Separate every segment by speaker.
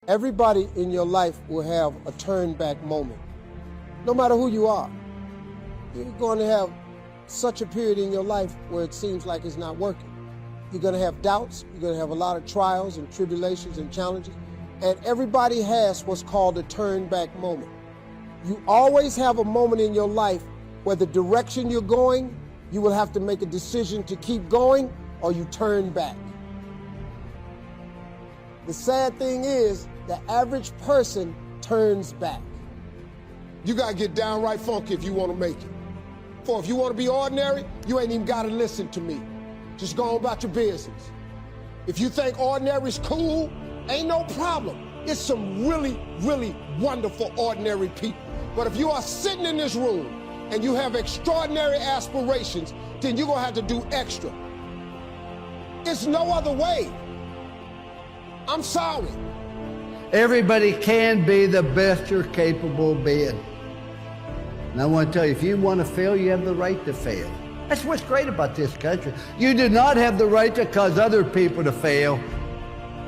Speaker 1: Everybody in your life will have a turn back moment. No matter who you are, you're going to have such a period in your life where it seems like it's not working. You're going to have doubts. You're going to have a lot of trials and tribulations and challenges. And everybody has what's called a turn back moment. You always have a moment in your life where the direction you're going, you will have to make a decision to keep going or you turn back. The sad thing is, the average person turns back. You gotta get downright funky if you wanna make it. For if you wanna be ordinary, you ain't even gotta listen to me. Just go on about your business. If you think ordinary's cool, ain't no problem. It's some really, really wonderful ordinary people. But if you are sitting in this room and you have extraordinary aspirations, then you're gonna have to do extra. It's no other way. I'm sorry.
Speaker 2: Everybody can be the best you're capable of being. And I want to tell you, if you want to fail, you have the right to fail. That's what's great about this country. You do not have the right to cause other people to fail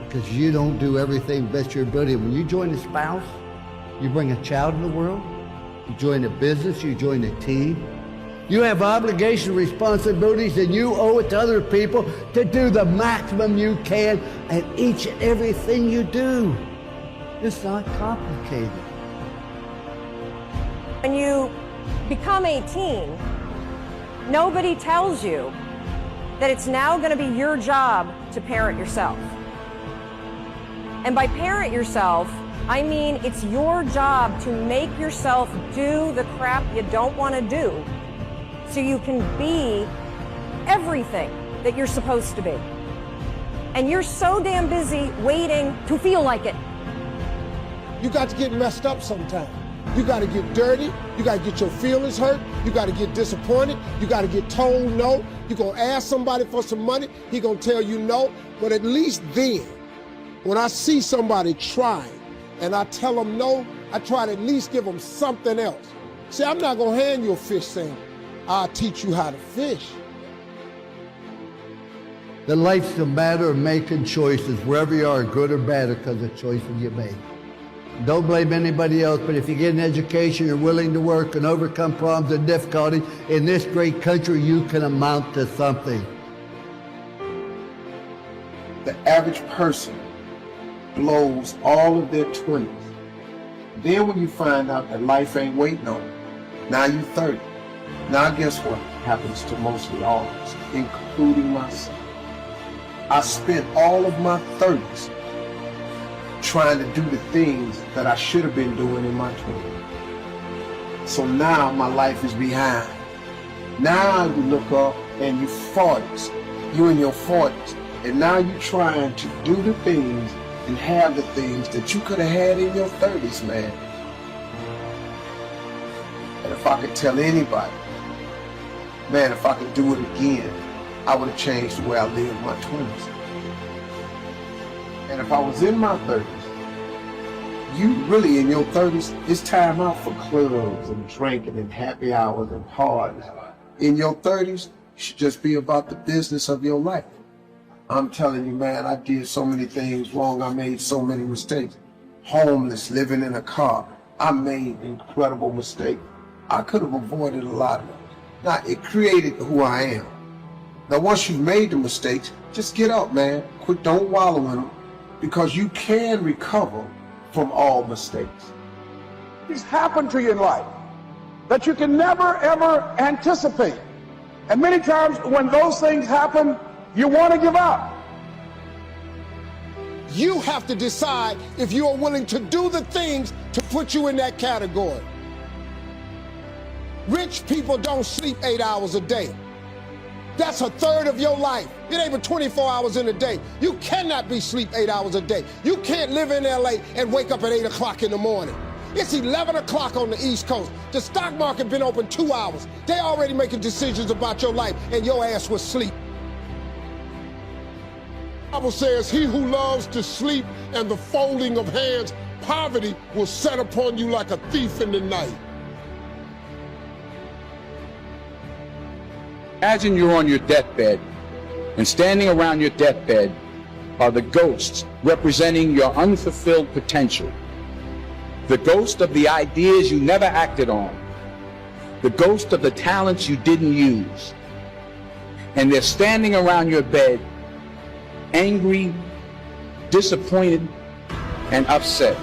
Speaker 2: because you don't do everything best your ability. When you join a spouse, you bring a child in the world, you join a business, you join a team. You have obligations, responsibilities, and you owe it to other people to do the maximum you can at each and everything you do. It's not complicated.
Speaker 3: When you become 18, nobody tells you that it's now going to be your job to parent yourself. And by parent yourself, I mean it's your job to make yourself do the crap you don't want to do so you can be everything that you're supposed to be. And you're so damn busy waiting to feel like it.
Speaker 1: You got to get messed up sometime. You got to get dirty. You got to get your feelings hurt. You got to get disappointed. You got to get told no. You're going to ask somebody for some money. He going to tell you no. But at least then, when I see somebody trying and I tell them no, I try to at least give them something else. See, I'm not going to hand you a fish saying, I'll teach you how to fish.
Speaker 2: The life's a matter of making choices, wherever you are, good or bad, because of choices you make. Don't blame anybody else, but if you get an education, you're willing to work and overcome problems and difficulties, in this great country, you can amount to something.
Speaker 4: The average person blows all of their 20s. Then when you find out that life ain't waiting on you, now you're 30. Now guess what happens to mostly all of us, including myself? I spent all of my 30s trying to do the things that I should have been doing in my 20s. So now my life is behind. Now you look up and you're 40s. You're in your 40s. And now you're trying to do the things and have the things that you could have had in your 30s, man. And if I could tell anybody, man, if I could do it again, I would have changed the way I lived my 20s. And if I was in my 30s, you really in your 30s, it's time out for clubs and drinking and happy hours and parties. In your 30s, it should just be about the business of your life. I'm telling you, man, I did so many things wrong. I made so many mistakes. Homeless, living in a car. I made incredible mistakes. I could have avoided a lot of them. Now, it created who I am. Now, once you've made the mistakes, just get up, man. Don't wallow in them, because you can recover from all mistakes.
Speaker 5: Things happen to you in life that you can never, ever anticipate. And many times when those things happen, you want to give up.
Speaker 1: You have to decide if you are willing to do the things to put you in that category. Rich people don't sleep 8 hours a day. That's a third of your life. It ain't but 24 hours in a day. You cannot be sleep 8 hours a day. You can't live in LA and wake up at 8 o'clock in the morning. It's 11 o'clock on the East Coast. The stock market been open 2 hours. They already making decisions about your life and your ass was asleep. The Bible says, he who loves to sleep and the folding of hands, poverty will set upon you like a thief in the night.
Speaker 6: Imagine you're on your deathbed, and standing around your deathbed are the ghosts representing your unfulfilled potential. The ghost of the ideas you never acted on. The ghost of the talents you didn't use. And they're standing around your bed, angry, disappointed, and upset.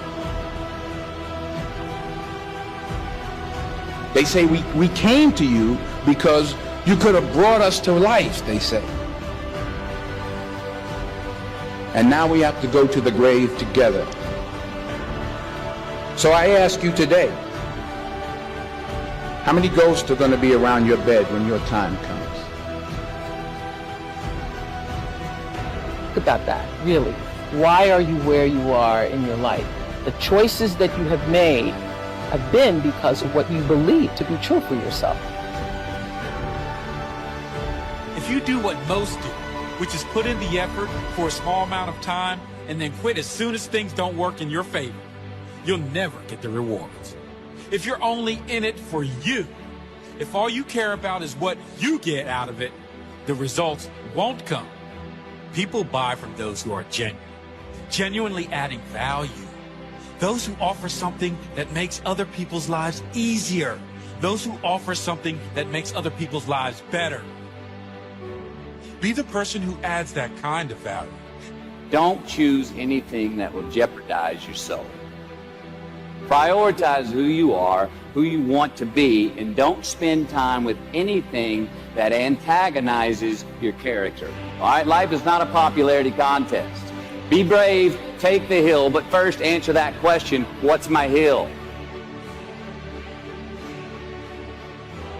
Speaker 6: They say, we came to you because you could have brought us to life, they say. And now we have to go to the grave together. So I ask you today, how many ghosts are going to be around your bed when your time comes?
Speaker 7: Think about that, really. Why are you where you are in your life? The choices that you have made have been because of what you believe to be true for yourself.
Speaker 8: If you do what most do, which is put in the effort for a small amount of time and then quit as soon as things don't work in your favor, you'll never get the rewards. If you're only in it for you, if all you care about is what you get out of it, the results won't come. People buy from those who are genuinely adding value. Those who offer something that makes other people's lives easier. Those who offer something that makes other people's lives better. Be the person who adds that kind of value.
Speaker 9: Don't choose anything that will jeopardize your soul. Prioritize who you are, who you want to be, and don't spend time with anything that antagonizes your character. All right, life is not a popularity contest. Be brave, take the hill, but first answer that question, what's my hill?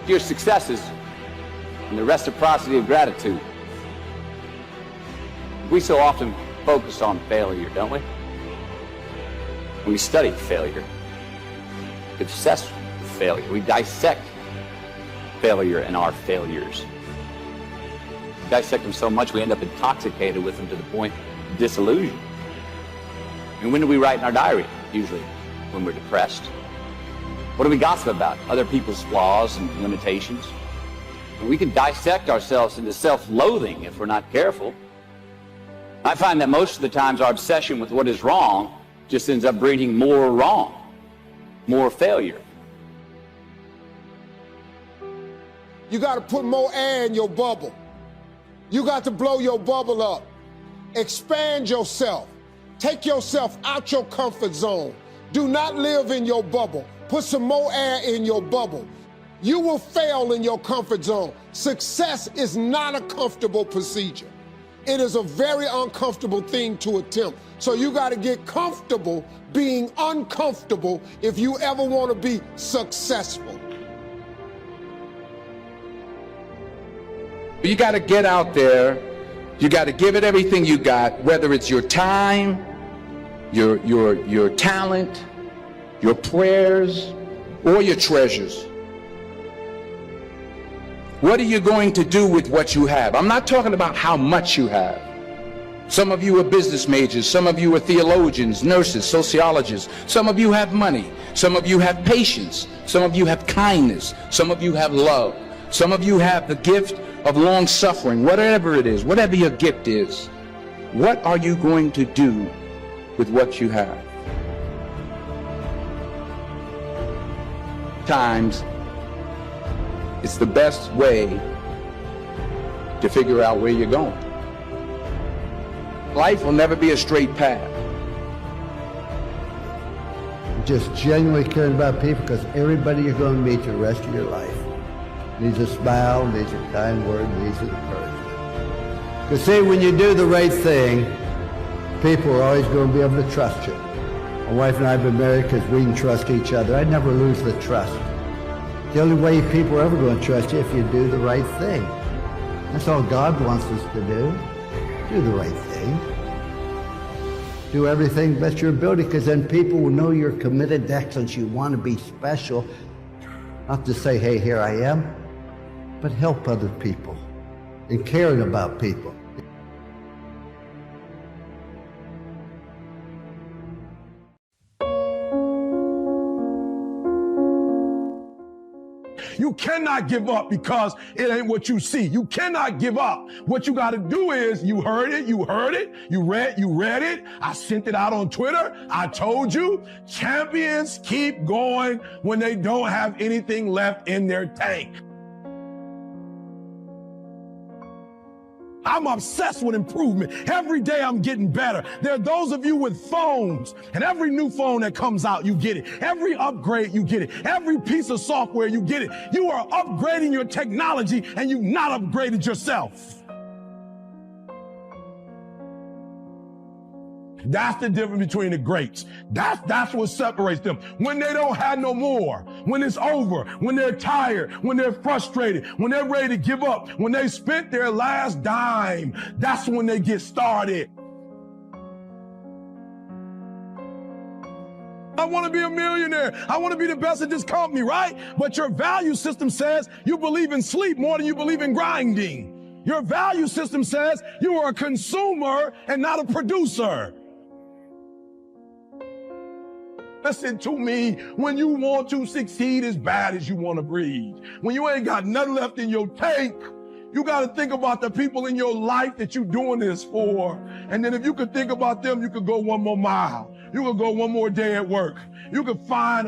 Speaker 9: Your successes and the reciprocity of gratitude. We so often focus on failure, don't we? When we study failure, we obsess with failure. We dissect failure and our failures. We dissect them so much we end up intoxicated with them to the point of disillusion. And when do we write in our diary? Usually when we're depressed. What do we gossip about? Other people's flaws and limitations. And we can dissect ourselves into self-loathing if we're not careful. I find that most of the times our obsession with what is wrong just ends up breeding more wrong, more failure.
Speaker 1: You got to put more air in your bubble. You got to blow your bubble up. Expand yourself. Take yourself out your comfort zone. Do not live in your bubble. Put some more air in your bubble. You will fail in your comfort zone. Success is not a comfortable procedure. It is a very uncomfortable thing to attempt. So you got to get comfortable being uncomfortable if you ever want to be successful.
Speaker 6: You got to get out there. You got to give it everything you got, whether it's your time, your talent, your prayers, or your treasures. What are you going to do with what you have? I'm not talking about how much you have. Some of you are business majors. Some of you are theologians, nurses, sociologists. Some of you have money. Some of you have patience. Some of you have kindness. Some of you have love. Some of you have the gift of long suffering. Whatever it is, whatever your gift is, what are you going to do with what you have? Times, it's the best way to figure out where you're going. Life will never be a straight path.
Speaker 2: Just genuinely caring about people, because everybody you're going to meet the rest of your life needs a smile, needs a kind word, needs an encouragement. Because see, when you do the right thing, people are always going to be able to trust you. My wife and I have been married because we can trust each other. I never lose the trust. The only way people are ever going to trust you if you do the right thing. That's all God wants us to do. Do the right thing. Do everything best your ability, because then people will know you're committed to excellence. You want to be special. Not to say, hey, here I am, but help other people and caring about people.
Speaker 5: You cannot give up because it ain't what you see. You cannot give up. What you got to do is, you heard it, you read it. I sent it out on Twitter. I told you, champions keep going when they don't have anything left in their tank. I'm obsessed with improvement. Every day I'm getting better. There are those of you with phones, and every new phone that comes out, you get it. Every upgrade, you get it. Every piece of software, you get it. You are upgrading your technology, and you've not upgraded yourself. That's the difference between the greats. That's what separates them. When they don't have no more, when it's over, when they're tired, when they're frustrated, when they're ready to give up, when they spent their last dime, that's when they get started. I want to be a millionaire. I want to be the best at this company, right? But your value system says you believe in sleep more than you believe in grinding. Your value system says you are a consumer and not a producer. Listen to me, when you want to succeed as bad as you want to breathe, when you ain't got nothing left in your tank, you got to think about the people in your life that you're doing this for. And then if you could think about them, you could go one more mile. You could go one more day at work. You can find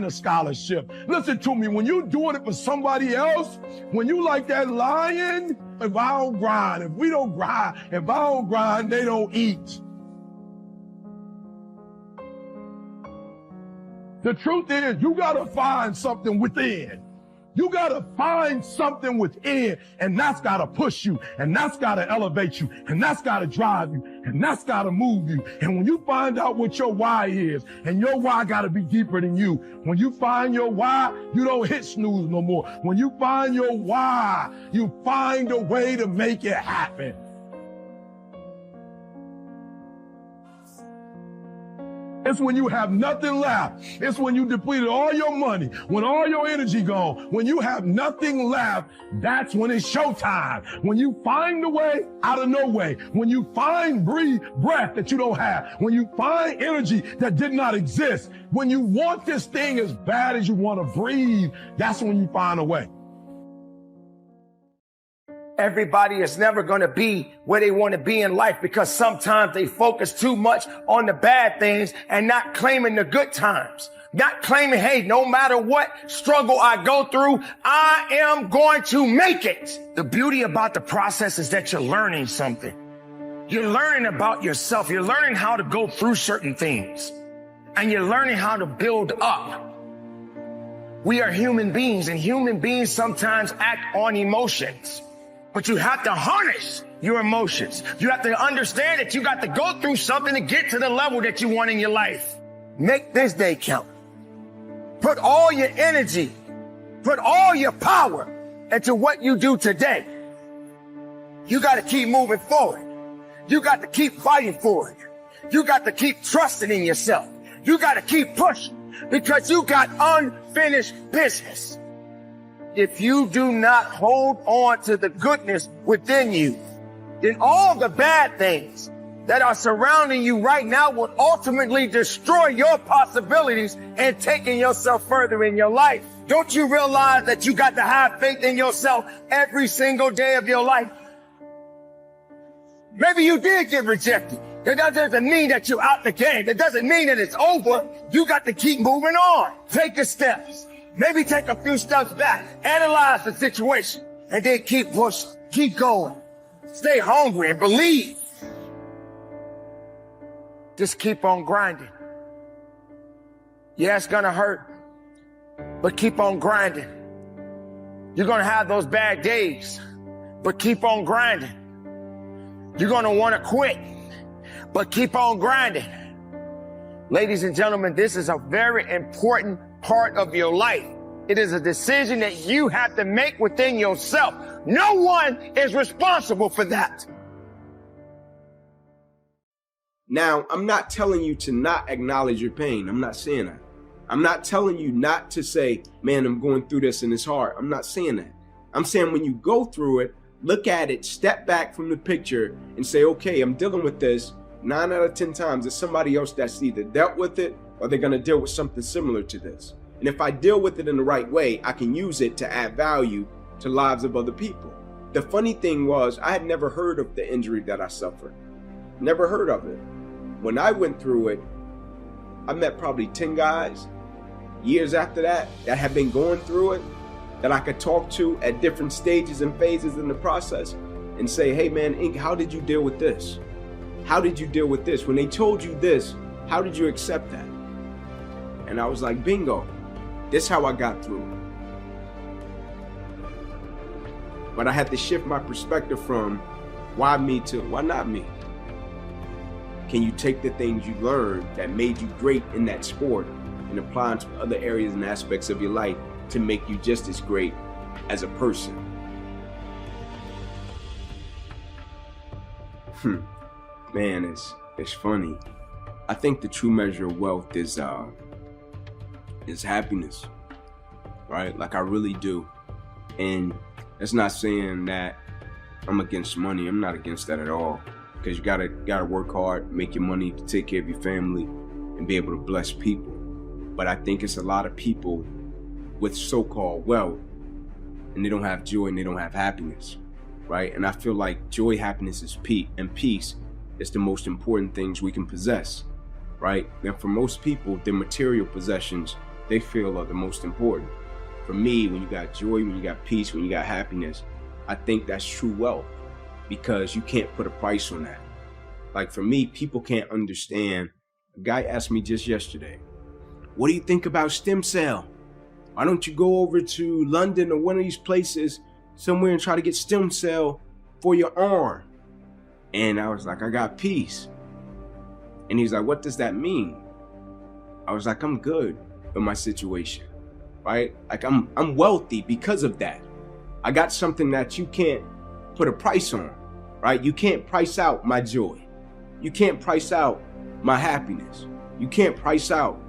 Speaker 5: a scholarship. Listen to me, when you're doing it for somebody else, when you like that lion, if I don't grind, if we don't grind, if I don't grind, they don't eat. The truth is, you gotta find something within. You gotta find something within, and that's gotta push you, and that's gotta elevate you, and that's gotta drive you, and that's gotta move you. And when you find out what your why is, and your why gotta be deeper than you, when you find your why, you don't hit snooze no more. When you find your why, you find a way to make it happen. It's when you have nothing left. It's when you depleted all your money, when all your energy gone, when you have nothing left, that's when it's showtime. When you find a way out of no way, when you find breath that you don't have, when you find energy that did not exist, when you want this thing as bad as you want to breathe, that's when you find a way.
Speaker 10: Everybody is never going to be where they want to be in life because sometimes they focus too much on the bad things and not claiming the good times. Not claiming, hey, no matter what struggle I go through, I am going to make it. The beauty about the process is that you're learning something. You're learning about yourself. You're learning how to go through certain things. And you're learning how to build up. We are human beings, and human beings sometimes act on emotions. But you have to harness your emotions. You have to understand that you got to go through something to get to the level that you want in your life. Make this day count. Put all your energy, put all your power into what you do today. You got to keep moving forward. You got to keep fighting for it. You got to keep trusting in yourself. You got to keep pushing because you got unfinished business. If you do not hold on to the goodness within you, then all the bad things that are surrounding you right now will ultimately destroy your possibilities and taking yourself further in your life. Don't you realize that you got to have faith in yourself every single day of your life? Maybe you did get rejected. That doesn't mean that you're out the game. That doesn't mean that it's over. You got to keep moving on. Take the steps. Maybe take a few steps back, analyze the situation, and then keep pushing, keep going. Stay hungry and believe. Just keep on grinding. Yeah, it's gonna hurt, but keep on grinding. You're gonna have those bad days, but keep on grinding. You're gonna wanna quit, but keep on grinding. Ladies and gentlemen, this is a very important part of your life. It is a decision that you have to make within yourself. No one is responsible for that.
Speaker 11: Now, I'm not telling you to not acknowledge your pain. I'm not saying that. I'm not telling you not to say, man, I'm going through this and it's hard. I'm not saying that. I'm saying when you go through it, look at it, step back from the picture and say, okay, I'm dealing with this. 9 out of 10 times, there's somebody else that's either dealt with it or they're going to deal with something similar to this. And if I deal with it in the right way, I can use it to add value to lives of other people. The funny thing was, I had never heard of the injury that I suffered. Never heard of it. When I went through it, I met probably 10 guys years after that had been going through it, that I could talk to at different stages and phases in the process and say, hey man, Ink, how did you deal with this? How did you deal with this? When they told you this, how did you accept that? And I was like, bingo, this is how I got through it. But I had to shift my perspective from why me to why not me? Can you take the things you learned that made you great in that sport and apply them to other areas and aspects of your life to make you just as great as a person? Man, it's funny. I think the true measure of wealth is happiness, right? Like I really do. And that's not saying that I'm against money. I'm not against that at all. Because you gotta work hard, make your money to take care of your family and be able to bless people. But I think it's a lot of people with so-called wealth and they don't have joy and they don't have happiness, right? And I feel like joy, happiness is peace is the most important things we can possess, right? And for most people, their material possessions, they feel are the most important. For me, when you got joy, when you got peace, when you got happiness, I think that's true wealth because you can't put a price on that. Like for me, people can't understand. A guy asked me just yesterday, what do you think about stem cell? Why don't you go over to London or one of these places somewhere and try to get stem cell for your arm? And I was like, I got peace. And he's like, what does that mean? I was like, I'm good with my situation, right? Like I'm wealthy because of that. I got something that you can't put a price on, right? You can't price out my joy. You can't price out my happiness. You can't price out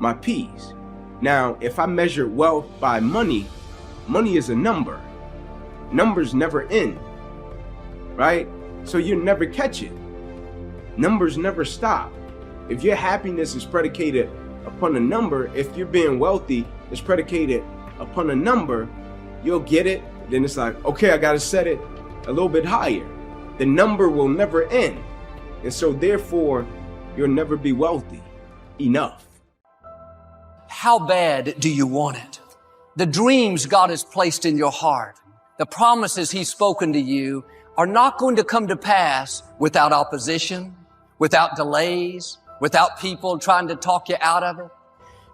Speaker 11: my peace. Now, if I measure wealth by money, money is a number. Numbers never end, right? So you never catch it. Numbers never stop. If your happiness is predicated upon a number, if you're being wealthy is predicated upon a number, you'll get it. Then it's like, okay, I gotta set it a little bit higher. The number will never end. And so therefore, you'll never be wealthy enough.
Speaker 12: How bad do you want it? The dreams God has placed in your heart, the promises He's spoken to you are not going to come to pass without opposition, without delays, without people trying to talk you out of it.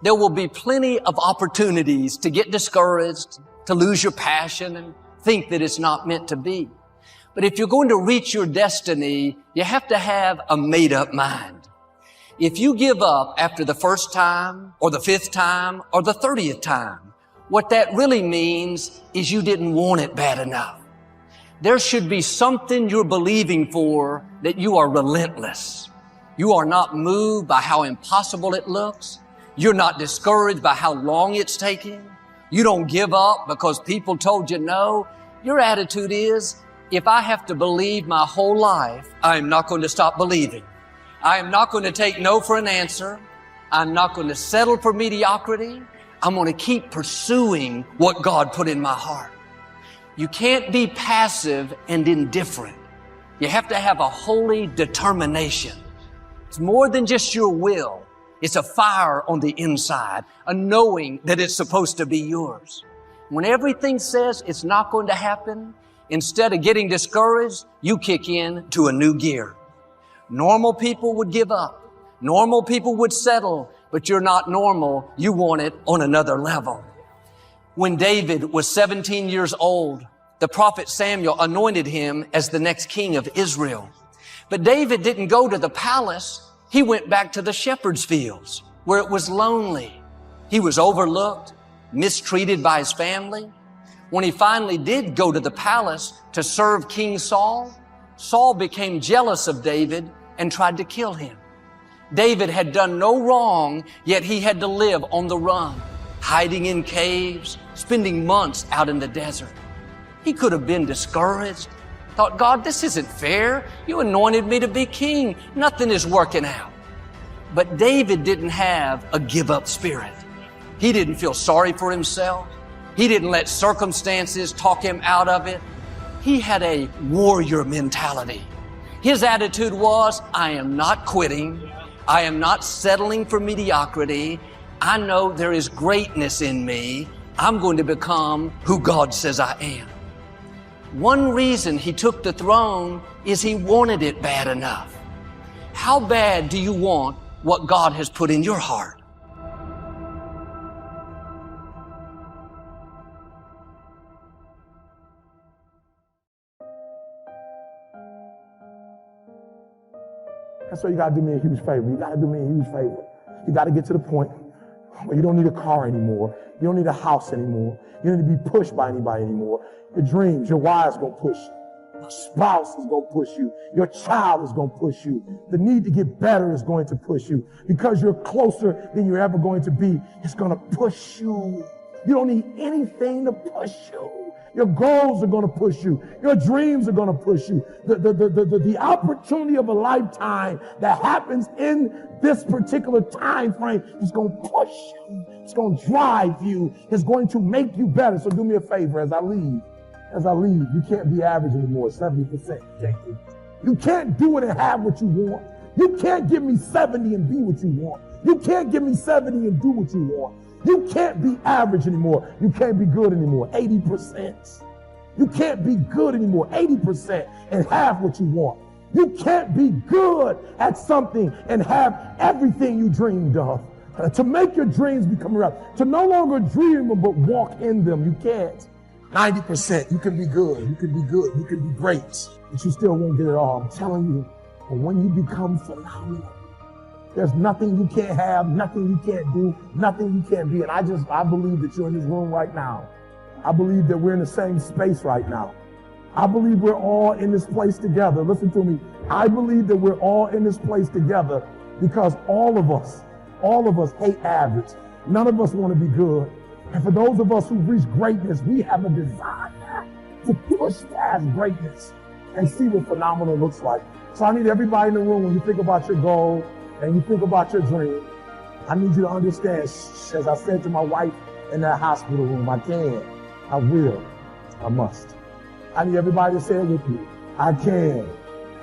Speaker 12: There will be plenty of opportunities to get discouraged, to lose your passion and think that it's not meant to be. But if you're going to reach your destiny, you have to have a made-up mind. If you give up after the first time or the 5th time or the 30th time, what that really means is you didn't want it bad enough. There should be something you're believing for that you are relentless. You are not moved by how impossible it looks. You're not discouraged by how long it's taking. You don't give up because people told you no. Your attitude is, if I have to believe my whole life, I'm not going to stop believing. I am not going to take no for an answer. I'm not going to settle for mediocrity. I'm going to keep pursuing what God put in my heart. You can't be passive and indifferent. You have to have a holy determination. It's more than just your will. It's a fire on the inside, a knowing that it's supposed to be yours. When everything says it's not going to happen, instead of getting discouraged, you kick in to a new gear. Normal people would give up. Normal people would settle, but you're not normal. You want it on another level. When David was 17 years old, the prophet Samuel anointed him as the next king of Israel. But David didn't go to the palace. He went back to the shepherd's fields where it was lonely. He was overlooked, mistreated by his family. When he finally did go to the palace to serve King Saul, Saul became jealous of David and tried to kill him. David had done no wrong, yet he had to live on the run, hiding in caves, spending months out in the desert. He could have been discouraged, thought, God, this isn't fair. You anointed me to be king. Nothing is working out. But David didn't have a give-up spirit. He didn't feel sorry for himself. He didn't let circumstances talk him out of it. He had a warrior mentality. His attitude was, I am not quitting. I am not settling for mediocrity. I know there is greatness in me. I'm going to become who God says I am. One reason he took the throne is he wanted it bad enough. How bad do you want what God has put in your heart?
Speaker 5: And so you got to do me a huge favor. You got to do me a huge favor. You got to get to the point where you don't need a car anymore. You don't need a house anymore. You don't need to be pushed by anybody anymore. Your dreams, your wife's going to push you. Your spouse is going to push you. Your child is going to push you. The need to get better is going to push you. Because you're closer than you're ever going to be, it's going to push you. You don't need anything to push you. Your goals are going to push you. Your dreams are going to push you. The opportunity of a lifetime that happens in this particular time frame is going to push you. It's going to drive you. It's going to make you better. So do me a favor as I leave. You can't be average anymore. 70%. You can't do it and have what you want. You can't give me 70 and be what you want. You can't give me 70 and do what you want. You can't be average anymore. You can't be good anymore. 80%. You can't be good anymore. 80% and have what you want. You can't be good at something and have everything you dreamed of. To make your dreams become real. To no longer dream them but walk in them. You can't. 90%. You can be good. You can be good. You can be great. But you still won't get it all. I'm telling you. But when you become phenomenal, there's nothing you can't have, nothing you can't do, nothing you can't be. And I believe that you're in this room right now. I believe that we're in the same space right now. I believe we're all in this place together. Listen to me. I believe that we're all in this place together because all of us hate average. None of us want to be good. And for those of us who've reached greatness, we have a desire to push past greatness and see what phenomenal looks like. So I need everybody in the room, when you think about your goal, and you think about your dream, I need you to understand, as I said to my wife in that hospital room, I can, I will, I must. I need everybody to say it with me. I can,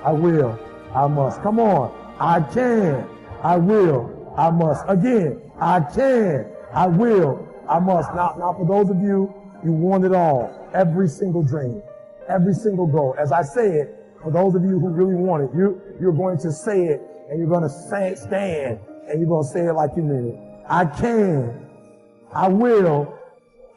Speaker 5: I will, I must. Come on. I can, I will, I must. Again, I can, I will, I must. Now for those of you, you want it all. Every single dream, every single goal. As I say it, for those of you who really want it, you're going to say it. And you're going to stand, and you're going to say it like you mean it. I can, I will,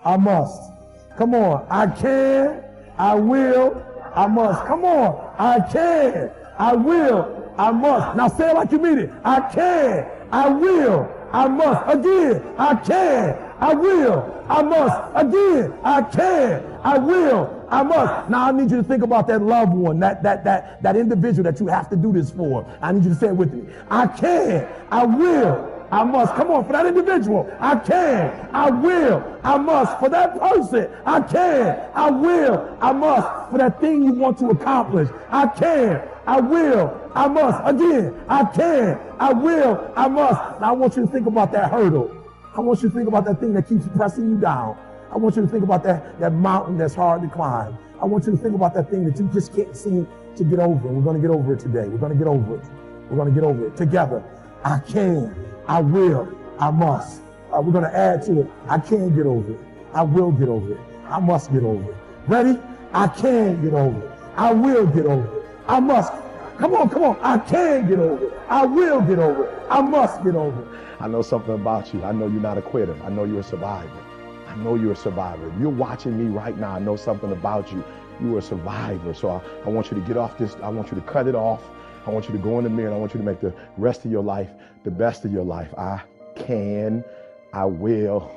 Speaker 5: I must. Come on. I can, I will, I must. Come on. I can, I will, I must. Now say it like you mean it. I can, I will, I must. Again, I can, I will, I must. Again, I can, I will, I must. Now I need you to think about that loved one, that individual that you have to do this for. I need you to say it with me. I can, I will, I must. Come on, for that individual. I can, I will, I must. For that person, I can, I will, I must. For that thing you want to accomplish, I can, I will, I must. Again, I can, I will, I must. Now I want you to think about that hurdle. I want you to think about that thing that keeps pressing you down. I want you to think about that mountain that's hard to climb. I want you to think about that thing that you just can't seem to get over. We're going to get over it today. We're going to get over it. We're going to get over it together. I can, I will, I must. We're going to add to it. I can get over it. I will get over it. I must get over it. Ready? I can get over it. I will get over it. I must. Come on. I can get over it. I will get over it. I must get over it.
Speaker 13: I know something about you. I know you're not a quitter. I know you're a survivor. I know you're a survivor. You're watching me right now. I know something about you. You're a survivor. So I want you to get off this. I want you to cut it off. I want you to go in the mirror and I want you to make the rest of your life the best of your life. I can, I will,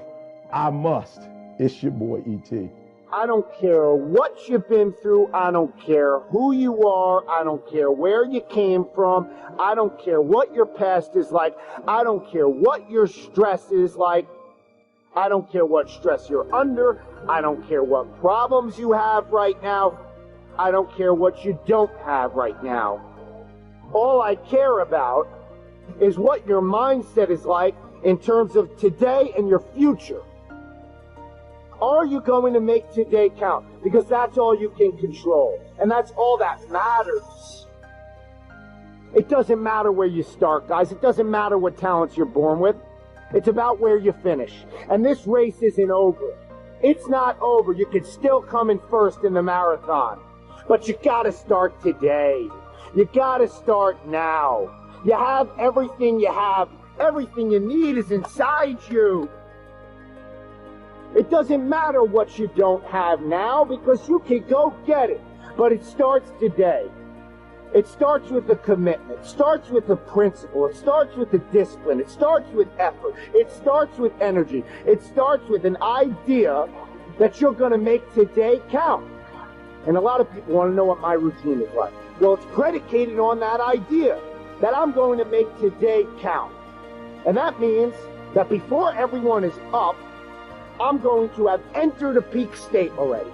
Speaker 13: I must. It's your boy E.T.
Speaker 14: I don't care what you've been through. I don't care who you are. I don't care where you came from. I don't care what your past is like. I don't care what your stress is like. I don't care what stress you're under. I don't care what problems you have right now. I don't care what you don't have right now. All I care about is what your mindset is like in terms of today and your future. Are you going to make today count? Because that's all you can control. And that's all that matters. It doesn't matter where you start, guys. It doesn't matter what talents you're born with. It's about where you finish. And this race isn't over. It's not over. You can still come in first in the marathon. But you gotta start today. You gotta start now. You have everything you have. Everything you need is inside you. It doesn't matter what you don't have now because you can go get it. But it starts today. It starts with the commitment. It starts with the principle. It starts with the discipline. It starts with effort. It starts with energy. It starts with an idea that you're going to make today count. And a lot of people want to know what my routine is like. Well, it's predicated on that idea that I'm going to make today count. And that means that before everyone is up, I'm going to have entered a peak state already.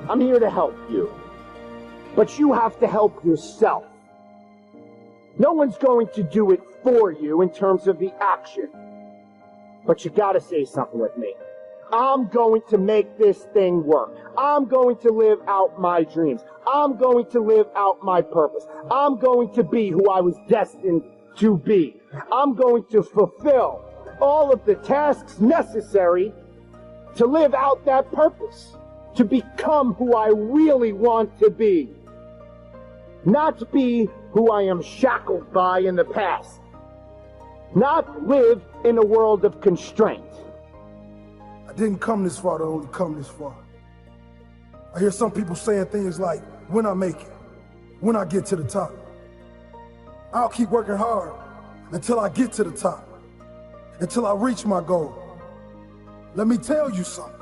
Speaker 14: I'm here to help you. But you have to help yourself. No one's going to do it for you in terms of the action. But you gotta say something with me. I'm going to make this thing work. I'm going to live out my dreams. I'm going to live out my purpose. I'm going to be who I was destined to be. I'm going to fulfill all of the tasks necessary to live out that purpose, to become who I really want to be, not be who I am shackled by in the past, not live in a world of constraint.
Speaker 15: I didn't come this far to only come this far. I hear some people saying things like, when I make it, when I get to the top. I'll keep working hard until I get to the top, until I reach my goal. Let me tell you something.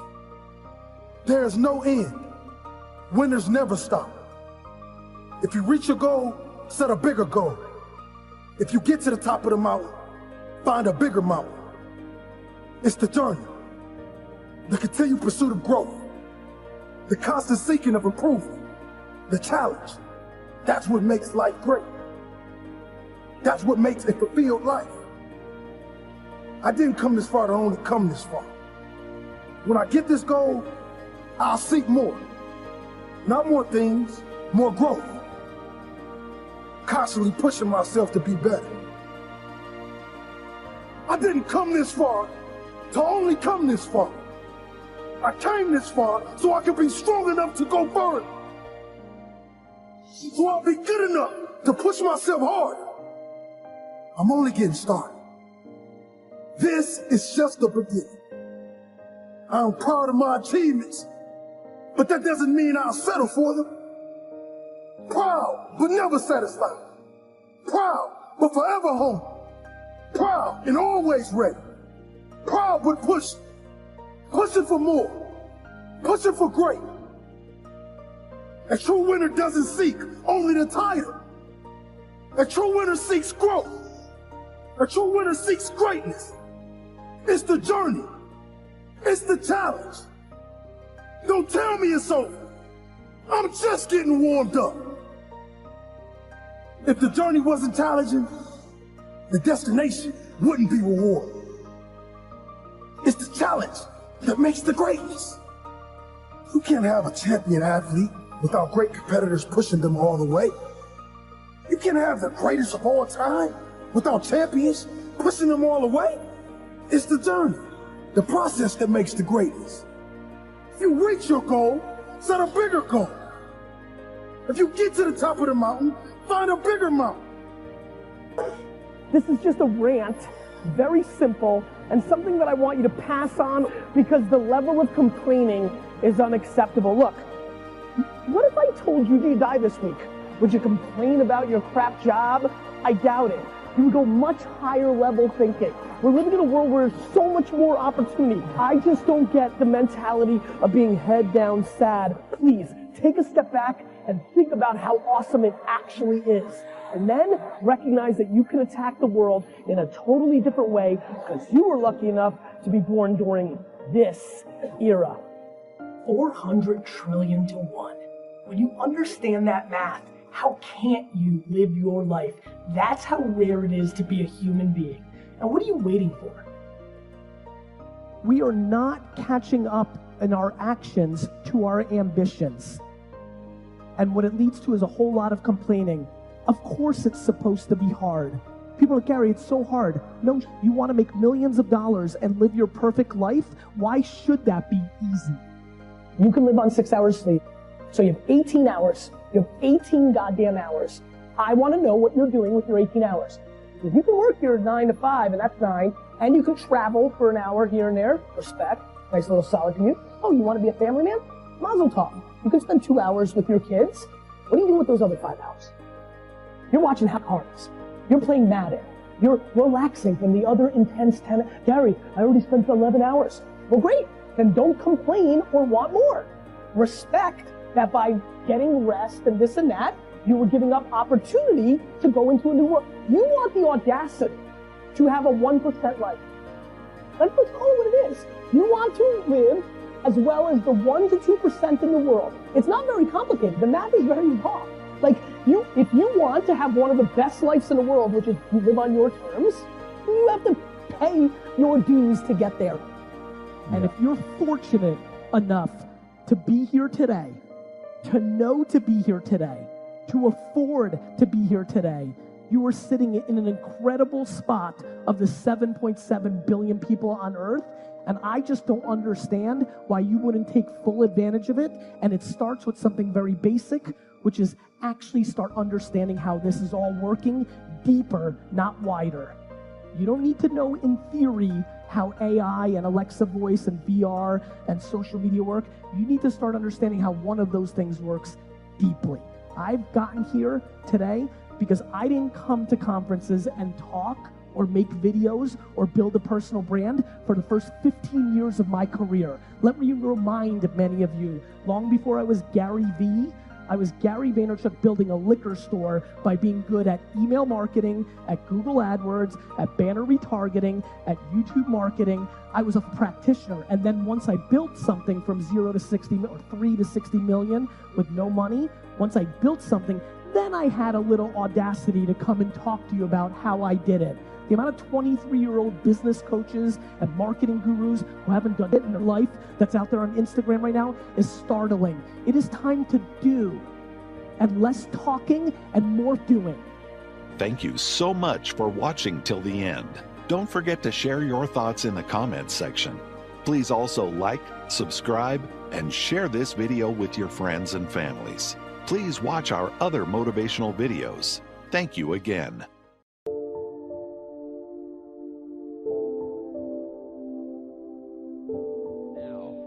Speaker 15: There is no end. Winners never stop. If you reach your goal, set a bigger goal. If you get to the top of the mountain, find a bigger mountain. It's the journey, the continued pursuit of growth, the constant seeking of improvement, the challenge. That's what makes life great. That's what makes a fulfilled life. I didn't come this far to only come this far. When I get this goal, I'll seek more. Not more things, more growth. Constantly pushing myself to be better. I didn't come this far to only come this far. I came this far so I could be strong enough to go further. So I'll be good enough to push myself harder. I'm only getting started. This is just the beginning. I'm proud of my achievements, but that doesn't mean I'll settle for them. Proud, but never satisfied. Proud, but forever home. Proud and always ready. Proud, but pushing. Pushing for more. Pushing for great. A true winner doesn't seek only the title. A true winner seeks growth. A true winner seeks greatness. It's the journey. It's the challenge. Don't tell me it's over. I'm just getting warmed up. If the journey wasn't challenging, the destination wouldn't be rewarded. It's the challenge that makes the greatness. You can't have a champion athlete without great competitors pushing them all the way. You can't have the greatest of all time without champions pushing them all the way. It's the journey, the process that makes the greatness. If you reach your goal, set a bigger goal. If you get to the top of the mountain, find a bigger mountain.
Speaker 16: This is just a rant, very simple, and something that I want you to pass on because the level of complaining is unacceptable. Look, what if I told you you'd die this week? Would you complain about your crap job? I doubt it. You would go much higher level thinking. We're living in a world where there's so much more opportunity. I just don't get the mentality of being head down sad. Please, take a step back and think about how awesome it actually is. And then recognize that you can attack the world in a totally different way because you were lucky enough to be born during this era. 400 trillion to 1. When you understand that math, how can't you live your life? That's how rare it is to be a human being. And what are you waiting for? We are not catching up in our actions to our ambitions. And what it leads to is a whole lot of complaining. Of course it's supposed to be hard. People are, Gary, it's so hard. No, you want to make millions of dollars and live your perfect life? Why should that be easy? You can live on 6 hours sleep. So you have 18 hours. You have 18 goddamn hours. I want to know what you're doing with your 18 hours. If you can work your 9 to 5, and that's 9, and you can travel for an hour here and there, respect, nice little solid commute. Oh, you want to be a family man? Mazel tov. You can spend 2 hours with your kids. What do you do with those other 5 hours? You're watching Harvey. You're playing Madden. You're relaxing from the other intense 10. Gary, I already spent 11 hours. Well, great. Then don't complain or want more. Respect that by getting rest and this and that, you were giving up opportunity to go into a new world. You want the audacity to have a 1% life. Let's call it what it is. You want to live as well as the 1 to 2% in the world. It's not very complicated. The math is very raw. Like, if you want to have one of the best lives in the world, which is you live on your terms, you have to pay your dues to get there. And if you're fortunate enough to be here today, to know to be here today, to afford to be here today, you are sitting in an incredible spot of the 7.7 billion people on Earth. And I just don't understand why you wouldn't take full advantage of it. And it starts with something very basic, which is actually start understanding how this is all working deeper, not wider. You don't need to know in theory how AI and Alexa voice and VR and social media work. You need to start understanding how one of those things works deeply. I've gotten here today because I didn't come to conferences and talk or make videos or build a personal brand for the first 15 years of my career. Let me remind many of you, long before I was Gary V, I was Gary Vaynerchuk building a liquor store by being good at email marketing, at Google AdWords, at banner retargeting, at YouTube marketing. I was a practitioner. And then once I built something from 0 to 60 or 3 to 60 million with no money, once I built something, then I had a little audacity to come and talk to you about how I did it. The amount of 23-year-old business coaches and marketing gurus who haven't done it in their life that's out there on Instagram right now is startling. It is time to do, and less talking and more doing.
Speaker 17: Thank you so much for watching till the end. Don't forget to share your thoughts in the comments section. Please also like, subscribe, and share this video with your friends and families. Please watch our other motivational videos. Thank you again.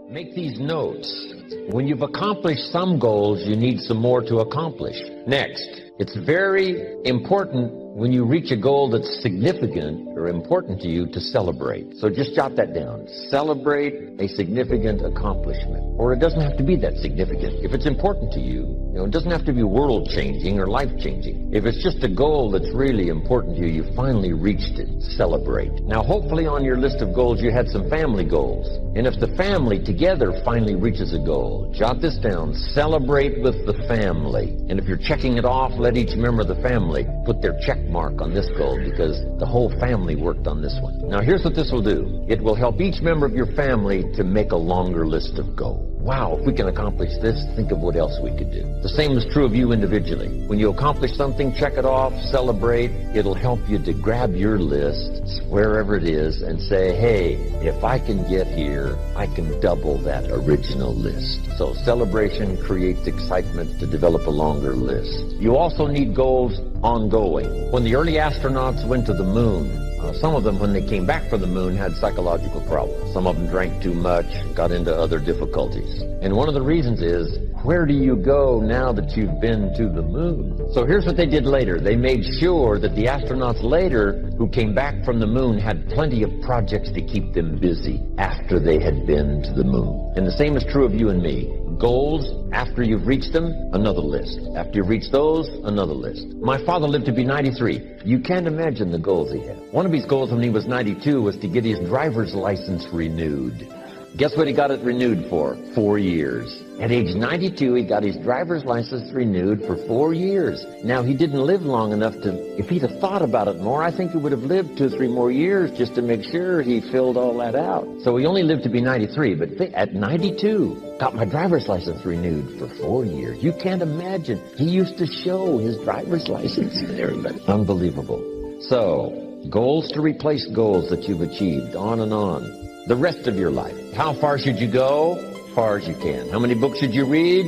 Speaker 18: Make these notes. When you've accomplished some goals, you need some more to accomplish. Next, it's very important when you reach a goal that's significant or important to you to celebrate. So just jot that down. Celebrate a significant accomplishment. Or it doesn't have to be that significant. If it's important to you, it doesn't have to be world-changing or life-changing. If it's just a goal that's really important to you, you finally reached it. Celebrate. Now, hopefully on your list of goals, you had some family goals. And if the family together finally reaches a goal, jot this down. Celebrate with the family. And if you're checking it off, let each member of the family put their check mark on this goal because the whole family worked on this one. Now, here's what this will do. It will help each member of your family to make a longer list of goals. Wow, if we can accomplish this, think of what else we could do. The same is true of you individually. When you accomplish something, check it off, celebrate. It'll help you to grab your list, wherever it is, and say, hey, if I can get here, I can double that original list. So celebration creates excitement to develop a longer list. You also need goals ongoing. When the early astronauts went to the moon, some of them, when they came back from the moon, had psychological problems. Some of them drank too much, got into other difficulties. And one of the reasons is, where do you go now that you've been to the moon? So here's what they did later. They made sure that the astronauts later, who came back from the moon, had plenty of projects to keep them busy after they had been to the moon. And the same is true of you and me. Goals, after you've reached them, another list. After you've reached those, another list. My father lived to be 93. You can't imagine the goals he had. One of his goals when he was 92 was to get his driver's license renewed. Guess what he got it renewed for? 4 years. At age 92, he got his driver's license renewed for 4 years. Now, he didn't live long enough to, if he'd have thought about it more, I think he would have lived 2 or 3 more years just to make sure he filled all that out. So he only lived to be 93, but at 92, got my driver's license renewed for 4 years. You can't imagine. He used to show his driver's license to everybody. Unbelievable. So, goals to replace goals that you've achieved, on and on. The rest of your life. How far should you go? As far as you can. How many books should you read?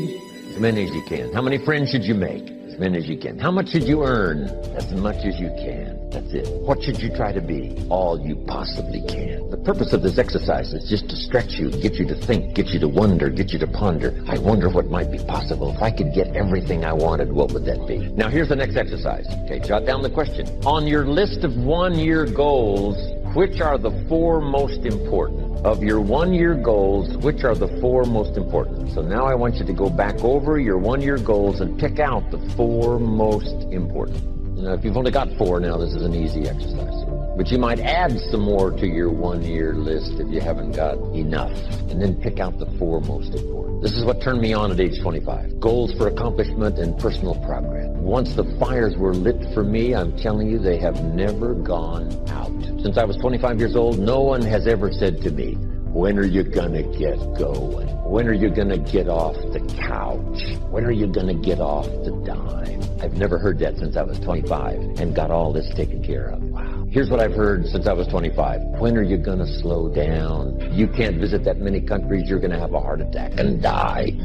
Speaker 18: As many as you can. How many friends should you make? As many as you can. How much should you earn? As much as you can. That's it. What should you try to be? All you possibly can. The purpose of this exercise is just to stretch you, get you to think, get you to wonder, get you to ponder. I wonder what might be possible. If I could get everything I wanted, what would that be? Now here's the next exercise. Okay, jot down the question. On your list of 1-year goals, which are the 4 most important? Of your 1-year goals, which are the 4 most important? So now I want you to go back over your 1-year goals and pick out the 4 most important. You know, if you've only got 4 now, this is an easy exercise. But you might add some more to your 1-year list if you haven't got enough. And then pick out the 4 most important. This is what turned me on at age 25. Goals for accomplishment and personal progress. Once the fires were lit for me, I'm telling you, they have never gone out. Since I was 25 years old, no one has ever said to me, when are you gonna get going? When are you gonna get off the couch? When are you gonna get off the dime? I've never heard that since I was 25 and got all this taken care of. Wow. Here's what I've heard since I was 25. When are you gonna slow down? You can't visit that many countries, you're gonna have a heart attack and die.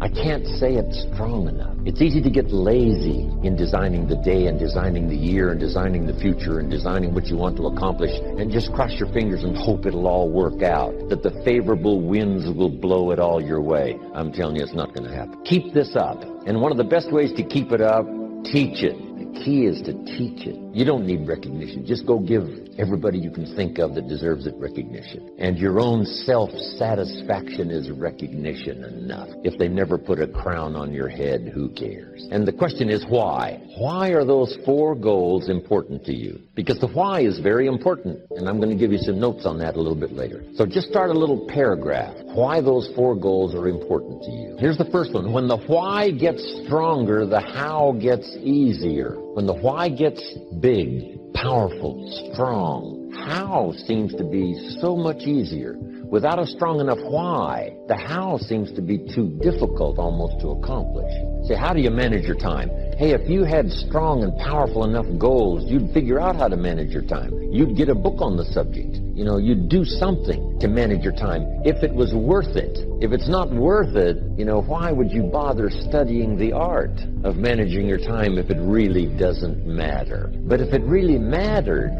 Speaker 18: I can't say it strong enough. It's easy to get lazy in designing the day and designing the year and designing the future and designing what you want to accomplish and just cross your fingers and hope it'll all work out, that the favorable winds will blow it all your way. I'm telling you, it's not gonna happen. Keep this up. And one of the best ways to keep it up, teach it. The key is to teach it. You don't need recognition. Just go give everybody you can think of that deserves it recognition. And your own self-satisfaction is recognition enough. If they never put a crown on your head, who cares? And the question is why? Why are those 4 goals important to you? Because the why is very important. And I'm going to give you some notes on that a little bit later. So just start a little paragraph. Why those 4 goals are important to you. Here's the first one. When the why gets stronger, the how gets easier. When the why gets big, powerful, strong, how seems to be so much easier. Without a strong enough why, the how seems to be too difficult almost to accomplish. See, how do you manage your time? Hey, if you had strong and powerful enough goals, you'd figure out how to manage your time. You'd get a book on the subject. You know, you'd do something to manage your time if it was worth it. If it's not worth it, you know, why would you bother studying the art of managing your time if it really doesn't matter? But if it really mattered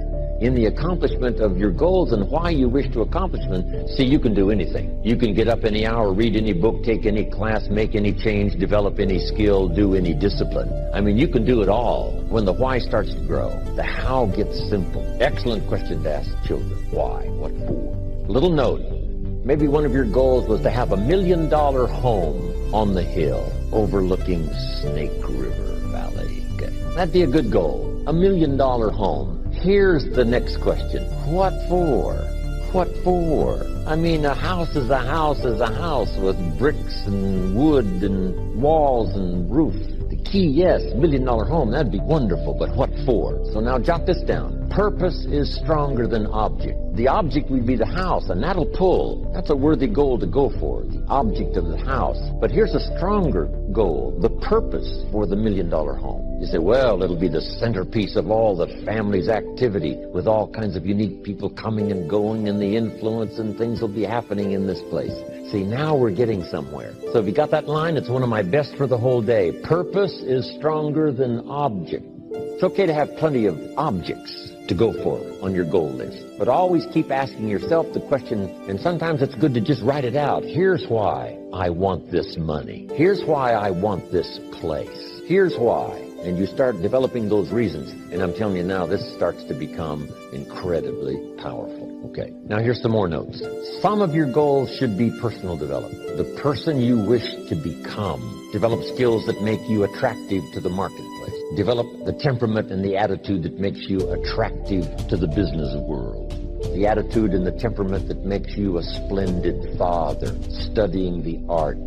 Speaker 18: in the accomplishment of your goals and why you wish to accomplish them, see, you can do anything. You can get up any hour, read any book, take any class, make any change, develop any skill, do any discipline. I mean, you can do it all. When the why starts to grow, the how gets simple. Excellent question to ask children. Why? What for? Little note. Maybe one of your goals was to have $1 million home on the hill overlooking Snake River Valley. Okay. That'd be a good goal. $1 million home. Here's the next question. What for? What for? I mean, a house is a house is a house with bricks and wood and walls and roof. The key, yes, $1 million home, that'd be wonderful, but what for? So now jot this down. Purpose is stronger than object. The object would be the house, and that'll pull. That's a worthy goal to go for, the object of the house. But here's a stronger goal, the purpose for the $1 million home. You say, well, it'll be the centerpiece of all the family's activity with all kinds of unique people coming and going and the influence and things will be happening in this place. See, now we're getting somewhere. So if you got that line, it's one of my best for the whole day. Purpose is stronger than object. It's okay to have plenty of objects to go for on your goal list. But always keep asking yourself the question, and sometimes it's good to just write it out. Here's why I want this money. Here's why I want this place. Here's why. And you start developing those reasons. And I'm telling you now, this starts to become incredibly powerful. Okay, now here's some more notes. Some of your goals should be personal development. The person you wish to become. Develop skills that make you attractive to the marketplace. Develop the temperament and the attitude that makes you attractive to the business world. The attitude and the temperament that makes you a splendid father, studying the art,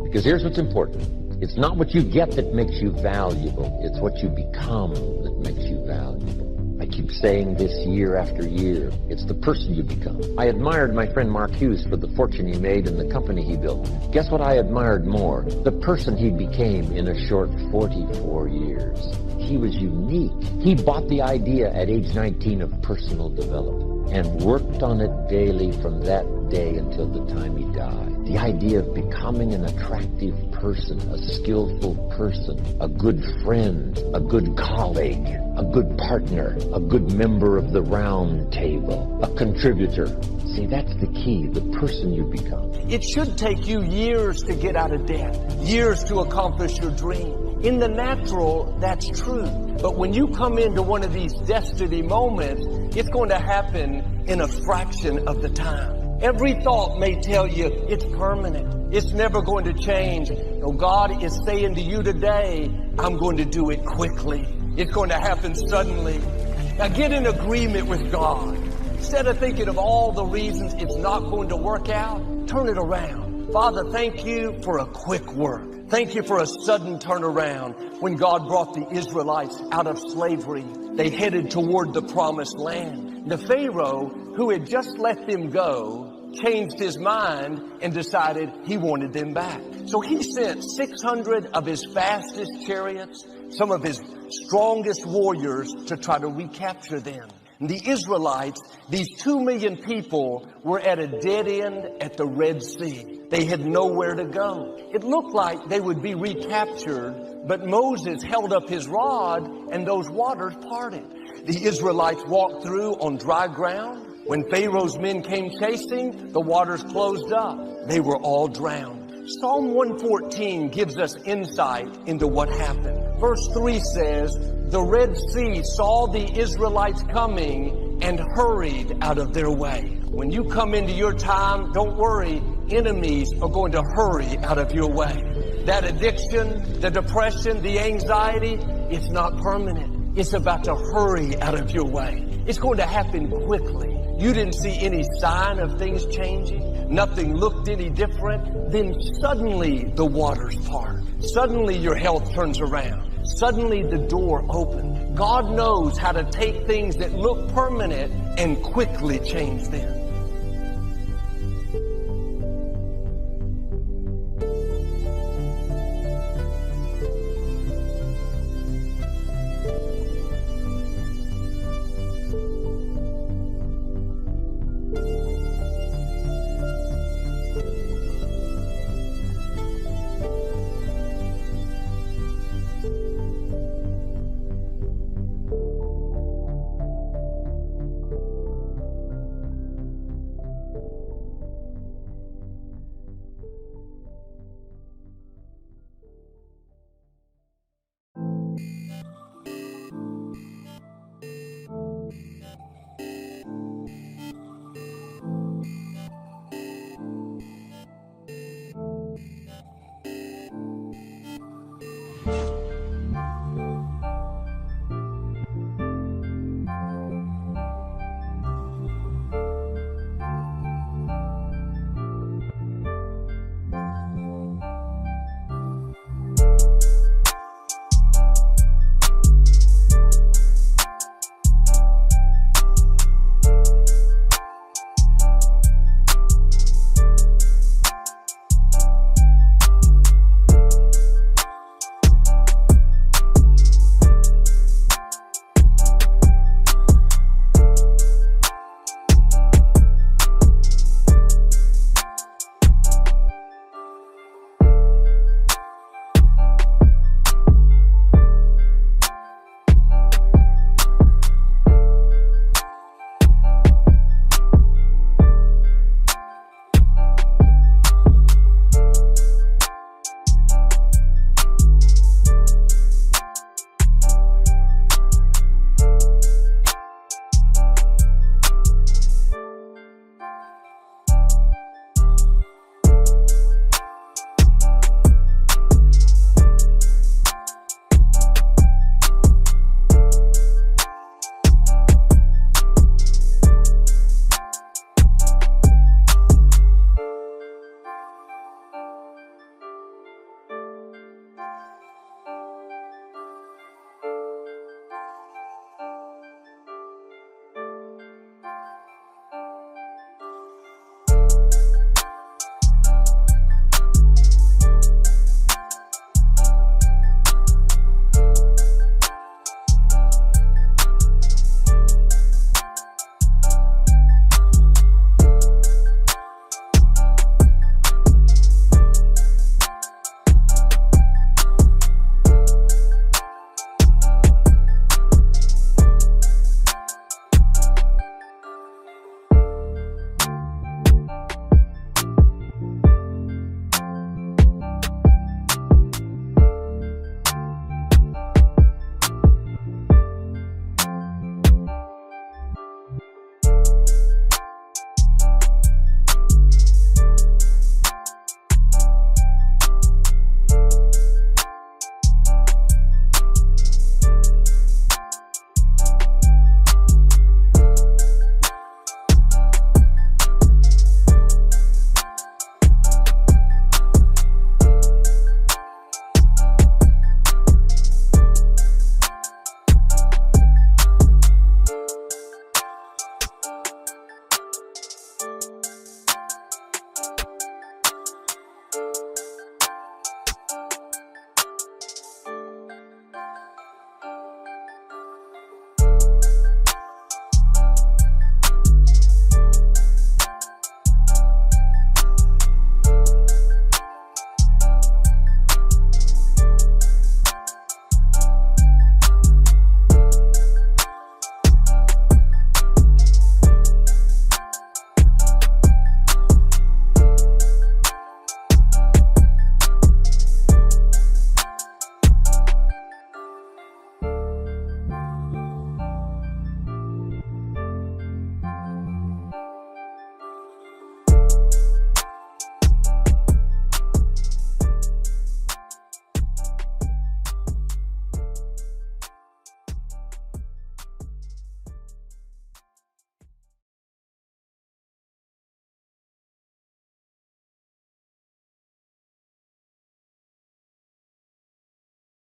Speaker 18: Because here's what's important. It's not what you get that makes you valuable. It's what you become that makes you valuable. I keep saying this year after year. It's the person you become. I admired my friend Mark Hughes for the fortune he made and the company he built. Guess what I admired more? The person he became in a short 44 years. He was unique. He bought the idea at age 19 of personal development and worked on it daily from that day until the time he died. The idea of becoming an attractive person, a skillful person, a good friend, a good colleague, a good partner, a good member of the round table, a contributor. See, that's the key, the person you become.
Speaker 10: It should take you years to get out of debt, years to accomplish your dream. In the natural, that's true. But when you come into one of these destiny moments, it's going to happen in a fraction of the time. Every thought may tell you it's permanent. It's never going to change. No, God is saying to you today, I'm going to do it quickly. It's going to happen suddenly. Now get in agreement with God. Instead of thinking of all the reasons it's not going to work out, turn it around. Father, thank you for a quick work. Thank you for a sudden turnaround. When God brought the Israelites out of slavery, they headed toward the promised land. The Pharaoh, who had just let them go, changed his mind and decided he wanted them back. So he sent 600 of his fastest chariots, some of his strongest warriors, to try to recapture them. And the Israelites, these 2 million people, were at a dead end at the Red Sea. They had nowhere to go. It looked like they would be recaptured, but Moses held up his rod and those waters parted. The Israelites walked through on dry ground. When Pharaoh's men came chasing, the waters closed up. They were all drowned. Psalm 114 gives us insight into what happened. Verse 3 says, the Red Sea saw the Israelites coming and hurried out of their way. When you come into your time, don't worry, enemies are going to hurry out of your way. That addiction, the depression, the anxiety, it's not permanent. It's about to hurry out of your way. It's going to happen quickly. You didn't see any sign of things changing. Nothing looked any different. Then suddenly the waters part. Suddenly your health turns around. Suddenly the door opened. God knows how to take things that look permanent and quickly change them.